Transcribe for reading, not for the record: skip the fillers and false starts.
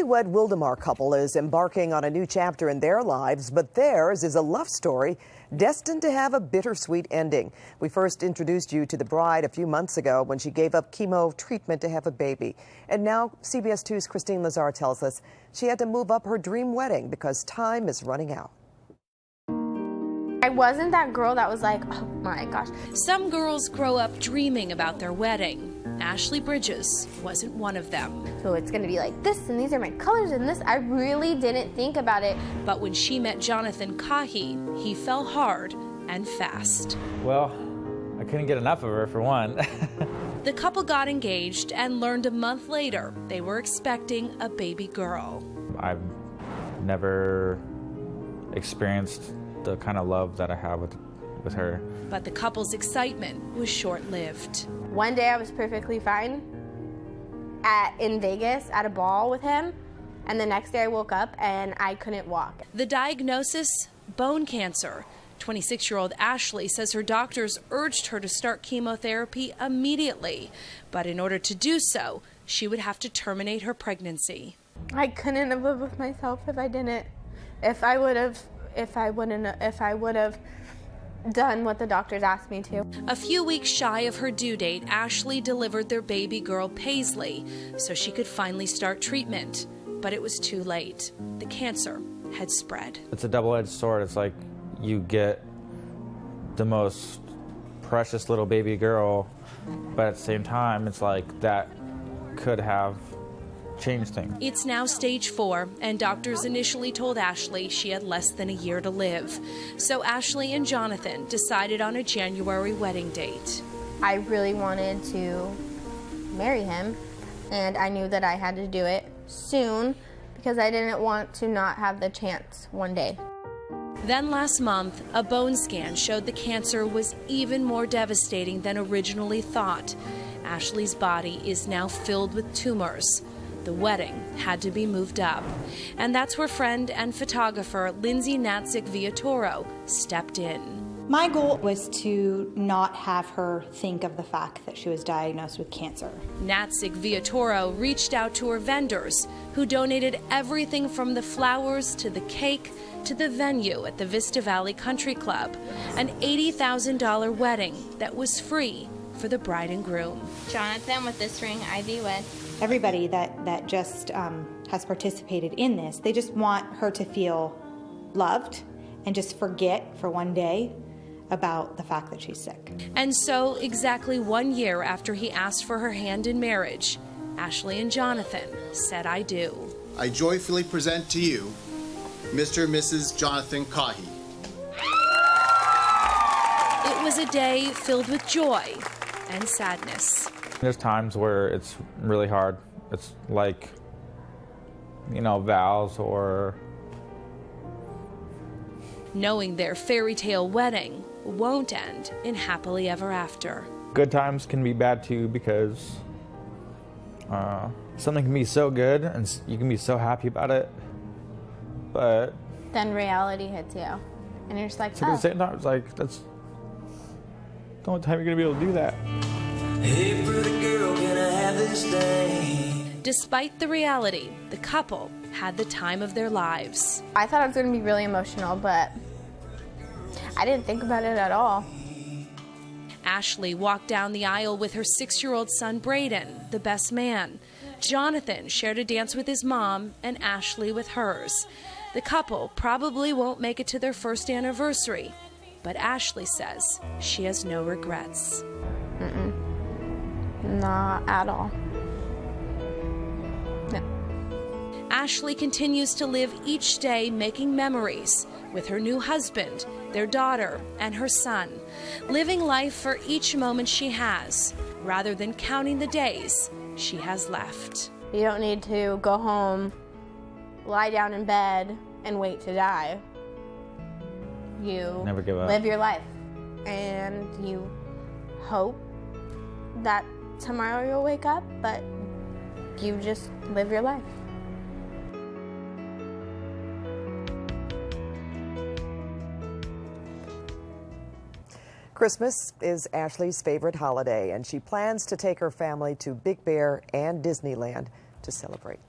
newlywed Wildemar couple is embarking on a new chapter in their lives, but theirs is a love story destined to have a bittersweet ending. We first introduced you to the bride a few months ago when she gave up chemo treatment to have a baby. And now CBS 2's Christine Lazar tells us she had to move up her dream wedding because time is running out. I wasn't that girl that was like, oh my gosh. Some girls grow up dreaming about their wedding. Ashley Bridges wasn't one of them. So it's gonna be like this, and these are my colors, and this. I really didn't think about it. But when she met Jonathan Kahi, he fell hard and fast. Well, I couldn't get enough of her, for one. The couple got engaged and learned a month later they were expecting a baby girl. I've never experienced the kind of love that I have with her. But the couple's excitement was short-lived. One day I was perfectly fine in Vegas at a ball with him, and the next day I woke up and I couldn't walk. The diagnosis? Bone cancer. 26-year-old Ashley says her doctors urged her to start chemotherapy immedately, but in order to do so, she would have to terminate her pregnancy. I couldn't have lived with myself if I didn't. If I would have done what the doctors asked me to. A few weeks shy of her due date, Ashley delivered their baby girl Paisley so she could finally start treatment. But it was too late. The cancer had spread. It's a double-edged sword. It's like you get the most precious little baby girl, but at the same time, it's like that could have changed things. It's now stage 4, and doctors initially told Ashley she had less than a year to live. So Ashley and Jonathan decided on a January wedding date. I really wanted to marry him, and I knew that I had to do it soon because I didn't want to not have the chance one day. Then last month, a bone scan showed the cancer was even more devastating than originally thought. Ashley's body is now filled with tumors. The wedding had to be moved up. And that's where friend and photographer Lindsay Natzik-Viatoro stepped in. My goal was to not have her think of the fact that she was diagnosed with cancer. Natzik-Viatoro reached out to her vendors, who donated everything from the flowers to the cake to the venue at the Vista Valley Country Club, an $80,000 wedding that was free for the bride and groom. Jonathan, with this ring, I thee wed. Everybody that just has participated in this, they just want her to feel loved and just forget for one day about the fact that she's sick. And so, exactly 1 year after he asked for her hand in marriage, Ashley and Jonathan said, I do. I joyfully present to you Mr. and Mrs. Jonathan Kahi. It was a day filled with joy and sadness. There's times where it's really hard. It's like, vows or... Knowing their fairy tale wedding won't end in happily ever after. Good times can be bad too, because something can be so good and you can be so happy about it, but then reality hits you, and you're just like, so at the same time, it's like, that's the only time you're gonna be able to do that. Hey, pretty girl, can I have this day? Despite the reality, the couple had the time of their lives. I thought I was going to be really emotional, but I didn't think about it at all. Ashley walked down the aisle with her 6-year-old son, Braden, the best man. Jonathan shared a dance with his mom, and Ashley with hers. The couple probably won't make it to their first anniversary, but Ashley says she has no regrets. Not at all. No. Ashley continues to live each day making memories with her new husband, their daughter, and her son, living life for each moment she has, rather than counting the days she has left. You don't need to go home, lie down in bed, and wait to die. You never give up. Live your life, and you hope that tomorrow you'll wake up, but you just live your life. Christmas is Ashley's favorite holiday, and she plans to take her family to Big Bear and Disneyland to celebrate.